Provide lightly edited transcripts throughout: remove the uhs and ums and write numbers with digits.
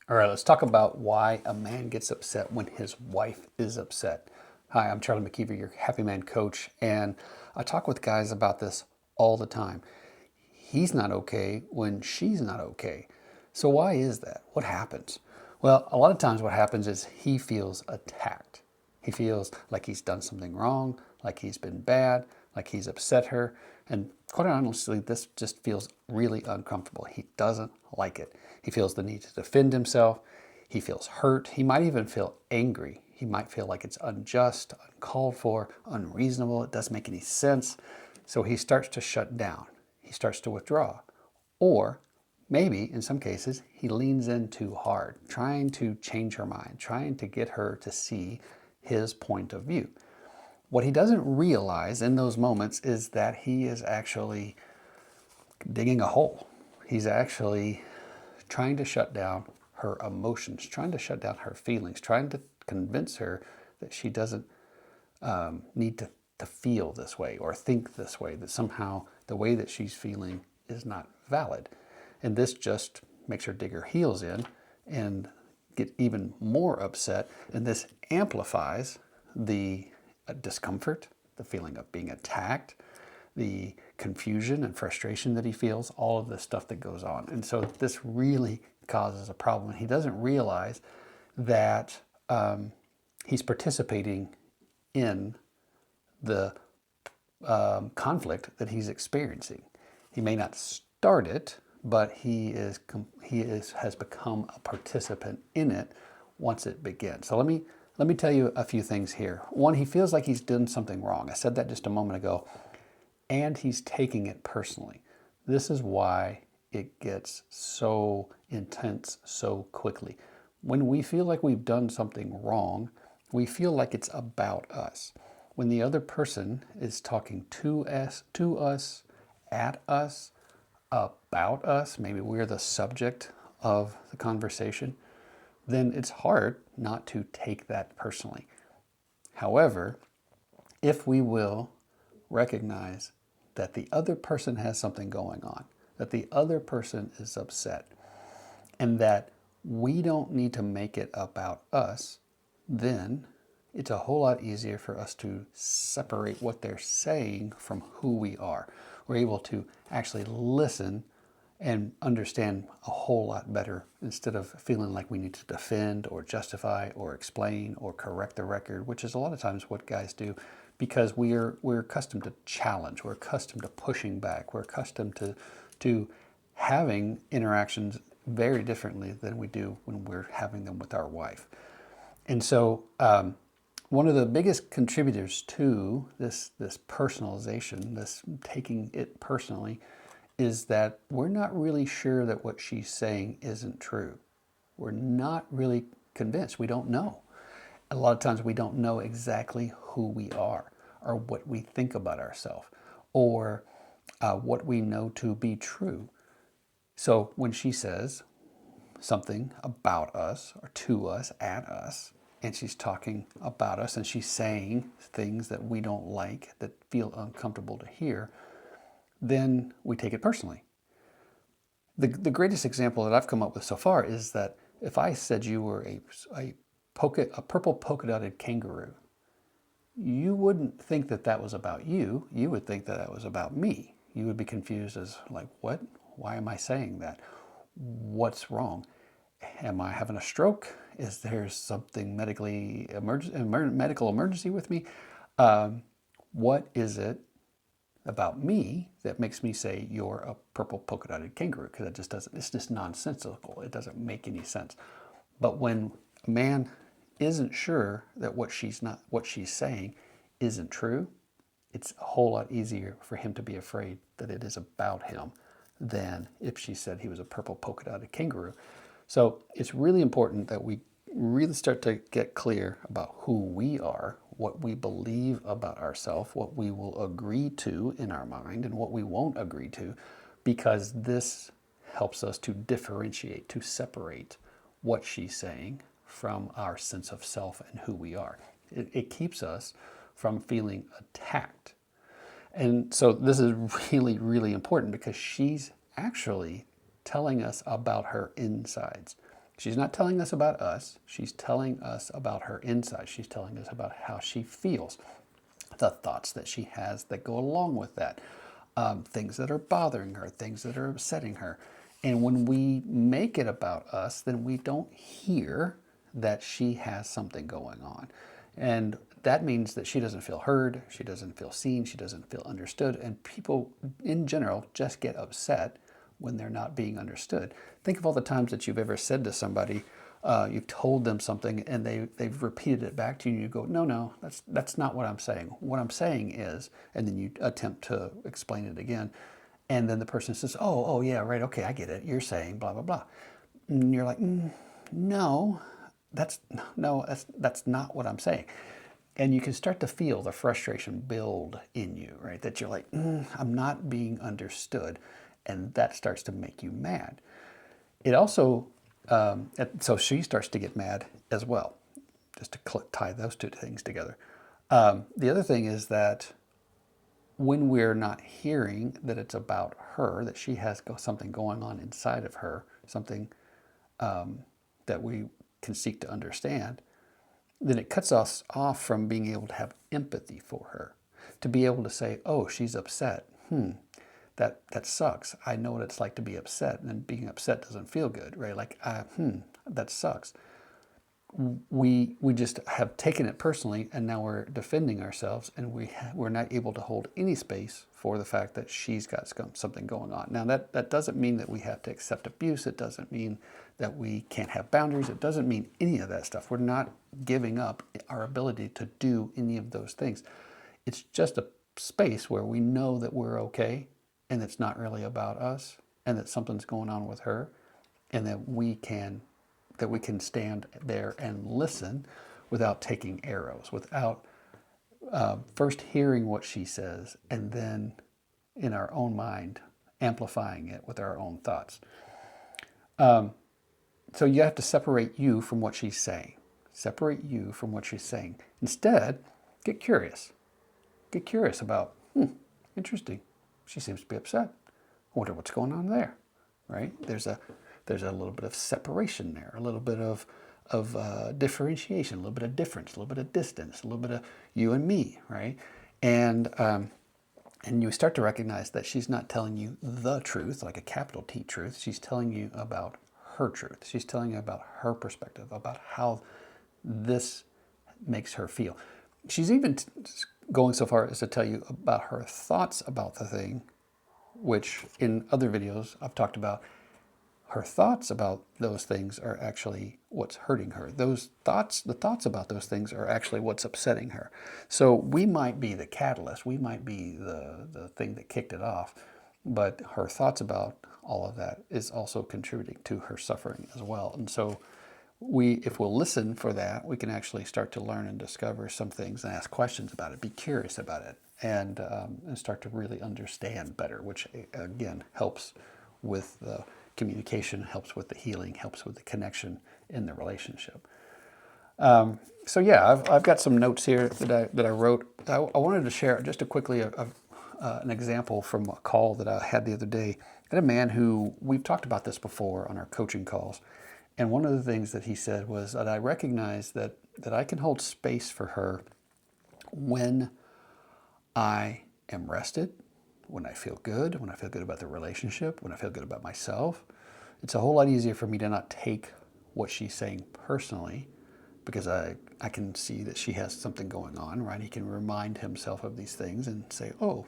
All right, let's talk about why a man gets upset when his wife is upset. Hi, I'm Charlie McKeever, your happy man coach, and I talk with guys about this all the time. He's not okay when she's not okay. So why is that? What happens? Well, a lot of times what happens is he feels attacked. He feels like he's done something wrong, like he's been bad, like he's upset her. And quite honestly, this just feels really uncomfortable. He doesn't like it. He feels the need to defend himself. He feels hurt. He might even feel angry. He might feel like it's unjust, uncalled for, unreasonable. It doesn't make any sense. So he starts to shut down. He starts to withdraw. Or maybe in some cases, he leans in too hard, trying to change her mind, trying to get her to see his point of view. What he doesn't realize in those moments is that he is actually digging a hole. He's actually trying to shut down her emotions, trying to shut down her feelings, trying to convince her that she doesn't need to feel this way or think this way, that somehow the way that she's feeling is not valid. And this just makes her dig her heels in and get even more upset. And this amplifies the discomfort, the feeling of being attacked, the confusion and frustration that he feels, all of the stuff that goes on. And so this really causes a problem. He doesn't realize that he's participating in the conflict that he's experiencing. He may not start it, but has become a participant in it once it begins. So let me tell you a few things here. One, he feels like he's done something wrong. I said that just a moment ago, and he's taking it personally. This is why it gets so intense so quickly. When we feel like we've done something wrong, we feel like it's about us. When the other person is talking to us, at us, about us, maybe we're the subject of the conversation, then it's hard not to take that personally. However, if we will recognize that the other person has something going on, that the other person is upset, and that we don't need to make it about us, then it's a whole lot easier for us to separate what they're saying from who we are. We're able to actually listen and understand a whole lot better instead of feeling like we need to defend or justify or explain or correct the record, which is a lot of times what guys do because we're accustomed to challenge, we're accustomed to pushing back, we're accustomed to having interactions very differently than we do when we're having them with our wife. And so one of the biggest contributors to this personalization, this taking it personally, is that we're not really sure that what she's saying isn't true. We're not really convinced. We don't know. A lot of times we don't know exactly who we are or what we think about ourselves or what we know to be true. So when she says something about us or to us, at us, and she's talking about us and she's saying things that we don't like, that feel uncomfortable to hear, then we take it personally. The greatest example that I've come up with so far is that if I said you were a purple polka dotted kangaroo, you wouldn't think that that was about you. You would think that that was about me. You would be confused as like, what? Why am I saying that? What's wrong? Am I having a stroke? Is there something medical emergency with me? What is it about me that makes me say you're a purple polka dotted kangaroo? Because it's just nonsensical. It doesn't make any sense. But when a man isn't sure that what she's saying isn't true, it's a whole lot easier for him to be afraid that it is about him than if she said he was a purple polka dotted kangaroo. So it's really important that we really start to get clear about who we are, what we believe about ourselves, what we will agree to in our mind, and what we won't agree to, because this helps us to differentiate, to separate what she's saying from our sense of self and who we are. It keeps us from feeling attacked. And so this is really, really important because she's actually telling us about her insides. She's not telling us about us. She's telling us about her inside. She's telling us about how she feels, the thoughts that she has that go along with that, things that are bothering her, things that are upsetting her. And when we make it about us, then we don't hear that she has something going on. And that means that she doesn't feel heard, she doesn't feel seen, she doesn't feel understood. And people in general just get upset when they're not being understood. Think of all the times that you've ever said to somebody, you've told them something and they've repeated it back to you and you go, no, that's not what I'm saying. What I'm saying is, and then you attempt to explain it again. And then the person says, oh yeah, right, okay, I get it. You're saying blah, blah, blah. And you're like, no, that's not what I'm saying. And you can start to feel the frustration build in you, right? That you're like, I'm not being understood. And that starts to make you mad. It also, so she starts to get mad as well, just to tie those two things together. The other thing is that when we're not hearing that it's about her, that she has something going on inside of her, something that we can seek to understand, then it cuts us off from being able to have empathy for her, to be able to say, oh, she's upset. That sucks. I know what it's like to be upset, and being upset doesn't feel good, right? Like, that sucks. We just have taken it personally, and now we're defending ourselves, and we're not able to hold any space for the fact that she's got something going on. Now, that doesn't mean that we have to accept abuse. It doesn't mean that we can't have boundaries. It doesn't mean any of that stuff. We're not giving up our ability to do any of those things. It's just a space where we know that we're okay, and it's not really about us, and that something's going on with her, and that we can stand there and listen without taking arrows, without first hearing what she says, and then in our own mind amplifying it with our own thoughts. So you have to separate you from what she's saying. Separate you from what she's saying. Instead, get curious. Get curious about, interesting. She seems to be upset. I wonder what's going on there, right? There's a little bit of separation there, a little bit of differentiation, a little bit of difference, a little bit of distance, a little bit of you and me, right? And you start to recognize that she's not telling you the truth, like a capital T truth. She's telling you about her truth. She's telling you about her perspective, about how this makes her feel. She's even going so far as to tell you about her thoughts about the thing, which in other videos I've talked about. Her thoughts about those things are actually what's hurting her. The thoughts about those things are actually what's upsetting her. So we might be the catalyst. We might be the thing that kicked it off. But her thoughts about all of that is also contributing to her suffering as well. And so if we'll listen for that, we can actually start to learn and discover some things and ask questions about it, be curious about it, and start to really understand better, which again helps with the communication, helps with the healing, helps with the connection in the relationship. So yeah, I've got some notes here that I wrote. I wanted to share just quickly an example from a call that I had the other day. I had a man who, we've talked about this before on our coaching calls, and one of the things that he said was that I recognize that I can hold space for her when I am rested, when I feel good about the relationship, when I feel good about myself. It's a whole lot easier for me to not take what she's saying personally, because I can see that she has something going on, right? He can remind himself of these things and say, oh,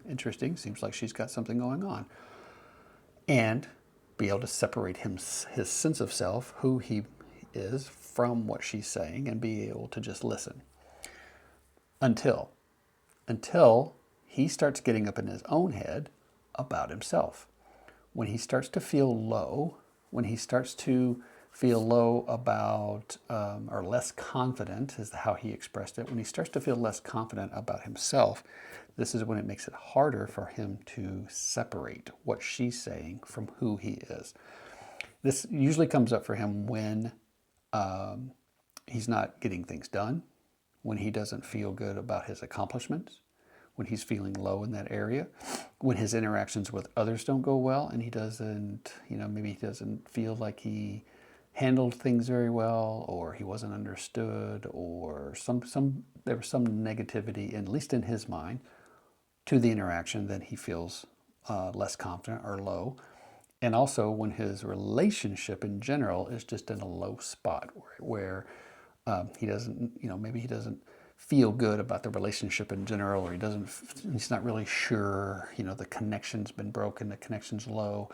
interesting, seems like she's got something going on. And be able to separate his sense of self, who he is, from what she's saying, and be able to just listen. Until he starts getting up in his own head about himself. When he starts to feel low, when he starts to feel low about, or less confident is how he expressed it, when he starts to feel less confident about himself, this is when it makes it harder for him to separate what she's saying from who he is. This usually comes up for him when he's not getting things done, when he doesn't feel good about his accomplishments, when he's feeling low in that area, when his interactions with others don't go well, and he doesn't, maybe he doesn't feel like he handled things very well, or he wasn't understood, or there was some negativity, at least in his mind, to the interaction, then he feels less confident or low. And also when his relationship in general is just in a low spot where he doesn't, maybe he doesn't feel good about the relationship in general, or he's not really sure, the connection's been broken, the connection's low.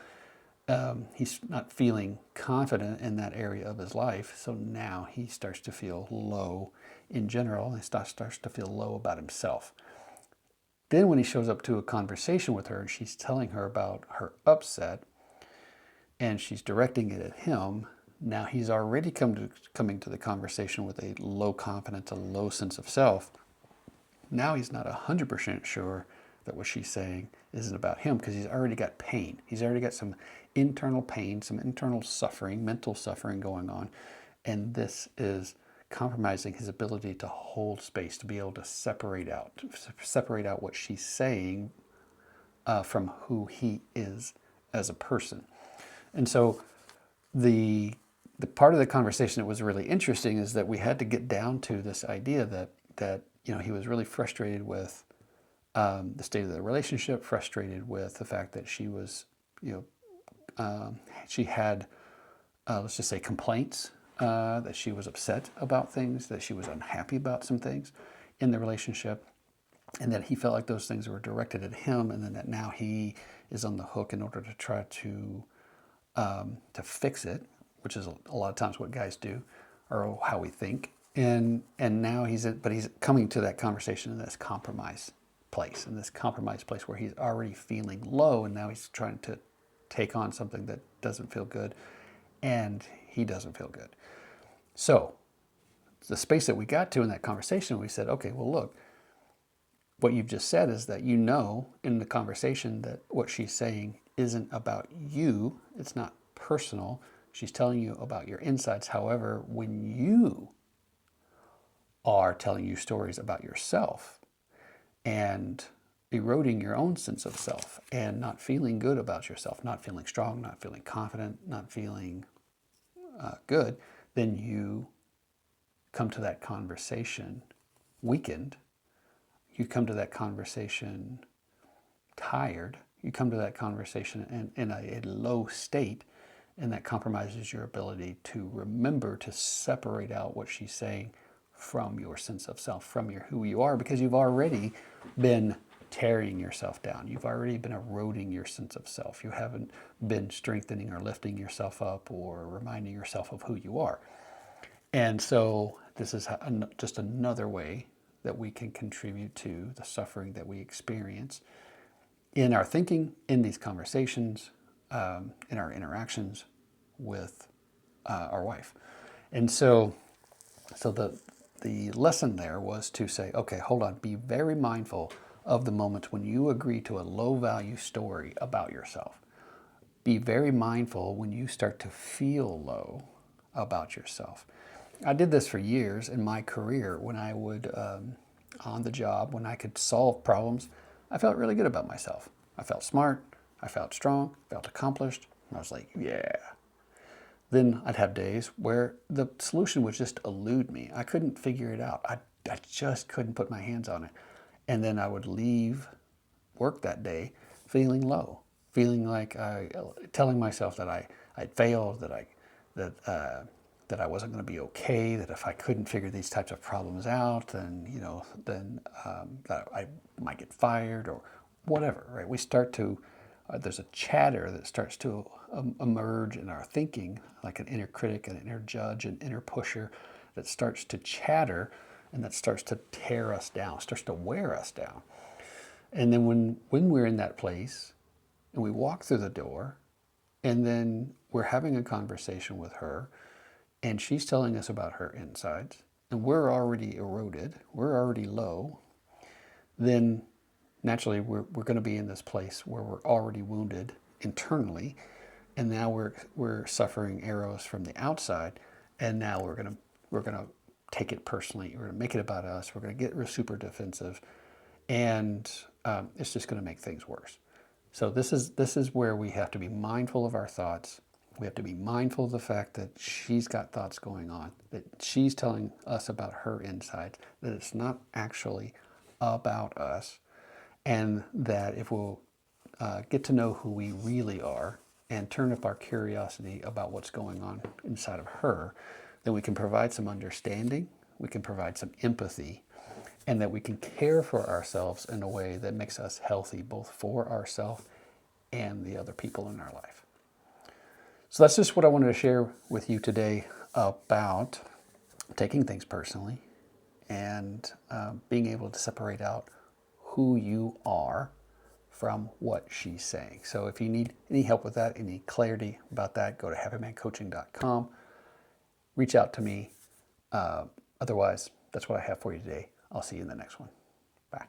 He's not feeling confident in that area of his life. So now he starts to feel low in general, and starts to feel low about himself. Then when he shows up to a conversation with her and she's telling her about her upset and she's directing it at him, now he's already coming to the conversation with a low confidence, a low sense of self. Now he's not 100% sure that what she's saying isn't about him, because he's already got pain. He's already got some internal pain, some internal suffering, mental suffering going on. And this is compromising his ability to hold space, to be able to separate out what she's saying from who he is as a person. And so the part of the conversation that was really interesting is that we had to get down to this idea that he was really frustrated with the state of the relationship, frustrated with the fact that she was, she had, let's just say, complaints, that she was upset about things, that she was unhappy about some things in the relationship, and that he felt like those things were directed at him, and then that now he is on the hook in order to try to fix it, which is a lot of times what guys do, or how we think. And now he's coming to that conversation in this compromise place, where he's already feeling low, and now he's trying to take on something that doesn't feel good, and he doesn't feel good. So the space that we got to in that conversation, we said, okay, well, look, what you've just said is that in the conversation that what she's saying isn't about you. It's not personal. She's telling you about your insides. However, when you are telling you stories about yourself and eroding your own sense of self and not feeling good about yourself, not feeling strong, not feeling confident, not feeling good, then you come to that conversation weakened. You come to that conversation tired. You come to that conversation in a low state, and that compromises your ability to remember to separate out what she's saying from your sense of self, from who you are, because you've already been tearing yourself down. You've already been eroding your sense of self. You haven't been strengthening or lifting yourself up or reminding yourself of who you are. And so this is just another way that we can contribute to the suffering that we experience in our thinking, in these conversations, in our interactions with our wife. And so the lesson there was to say, okay, hold on, be very mindful of the moments when you agree to a low value story about yourself. Be very mindful when you start to feel low about yourself. I did this for years in my career. When I would, on the job, when I could solve problems, I felt really good about myself. I felt smart, I felt strong, felt accomplished. I was like, yeah. Then I'd have days where the solution would just elude me. I couldn't figure it out. I just couldn't put my hands on it. And then I would leave work that day feeling low, feeling like telling myself that I'd failed, that I wasn't going to be okay, that if I couldn't figure these types of problems out, then that I might get fired or whatever. Right? We start to there's a chatter that starts to emerge in our thinking, like an inner critic, an inner judge, an inner pusher that starts to chatter and that starts to tear us down, starts to wear us down. And then when we're in that place and we walk through the door and then we're having a conversation with her and she's telling us about her insides and we're already eroded, we're already low, then naturally we're going to be in this place where we're already wounded internally, and now we're suffering arrows from the outside, and now we're going to take it personally. We're going to make it about us. We're going to get super defensive, and it's just going to make things worse. So this is where we have to be mindful of our thoughts, We have to be mindful of the fact that she's got thoughts going on, that she's telling us about her insides, that it's not actually about us, and that if we'll get to know who we really are and turn up our curiosity about what's going on inside of her, then we can provide some understanding, we can provide some empathy, and that we can care for ourselves in a way that makes us healthy, both for ourselves and the other people in our life. So that's just what I wanted to share with you today about taking things personally and being able to separate out who you are from what she's saying. So if you need any help with that, any clarity about that, go to happymancoaching.com. Reach out to me. Otherwise, that's what I have for you today. I'll see you in the next one. Bye.